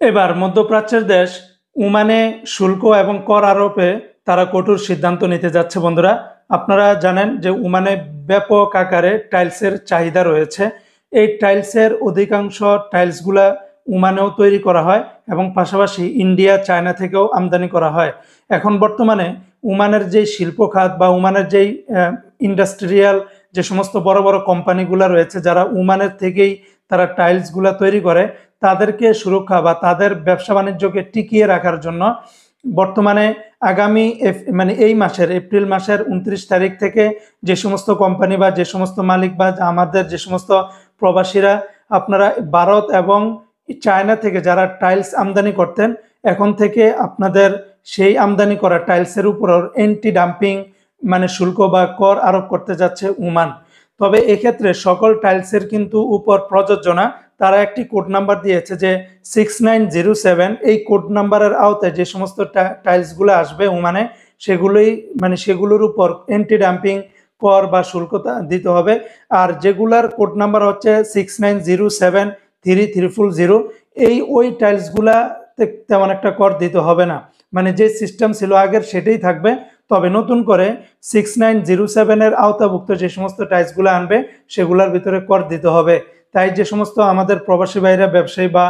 এবার মধ্যপ্রাচ্যের দেশ ওমানে শুল্ক এবং কর আরোপে তারা কঠোর সিদ্ধান্ত নিতে যাচ্ছে। বন্ধুরা, আপনারা জানেন যে ওমানে ব্যাপক আকারে টাইলসের চাহিদা রয়েছে। এই টাইলসের অধিকাংশ টাইলসগুলা ওমানেও তৈরি করা হয় এবং পাশাপাশি ইন্ডিয়া, চায়না থেকেও আমদানি করা হয়। এখন বর্তমানে ওমানের যেই শিল্প খাত বা ওমানের যেই ইন্ডাস্ট্রিয়াল যে সমস্ত বড় বড় কোম্পানিগুলো রয়েছে, যারা ওমানের থেকেই তারা টাইলসগুলা তৈরি করে, তাদেরকে সুরক্ষা বা তাদের ব্যবসা বাণিজ্যকে টিকিয়ে রাখার জন্য বর্তমানে আগামী এই মাসের এপ্রিল মাসের 29 তারিখ থেকে যে সমস্ত কোম্পানি বা যে সমস্ত মালিক বা আমাদের যে সমস্ত প্রবাসীরা আপনারা ভারত এবং চায়না থেকে যারা টাইলস আমদানি করতেন, এখন থেকে আপনাদের সেই আমদানি করা টাইলসের উপর অ্যান্টি ডাম্পিং শুল্ক বা কর আরোপ করতে যাচ্ছে ওমান। তবে এক্ষেত্রে সকল টাইলসের কিন্তু উপর প্রযোজ্য না। তারা একটি কোড নাম্বার দিয়েছে যে 6907। এই কোড নাম্বারের আওতায় যে সমস্ত টাইলসগুলো আসবে ওমানে, সেগুলোর উপর অ্যান্টি ডাম্পিং কর বা শুল্ক দিতে হবে। আর যেগুলার কোড নাম্বার হচ্ছে 69073300, ওই টাইলসগুলা তেমন একটা কর দিতে হবে না। যে সিস্টেম ছিল আগের সেটাই থাকবে। তবে নতুন করে 6907-এর আওতাভুক্ত যে সমস্ত টাইলসগুলো আনবে সেগুলোর ভিতরে কর দিতে হবে। তাই যে সমস্ত আমাদের প্রবাসী ভাইরা, ব্যবসায়ী বা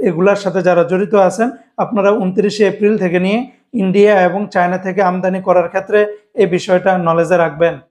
এগুলার সাথে যারা জড়িত আছেন, আপনারা 29 এপ্রিল থেকে নিয়ে ইন্ডিয়া এবং চায়না থেকে আমদানি করার ক্ষেত্রে এই বিষয়টা নলেজে রাখবেন।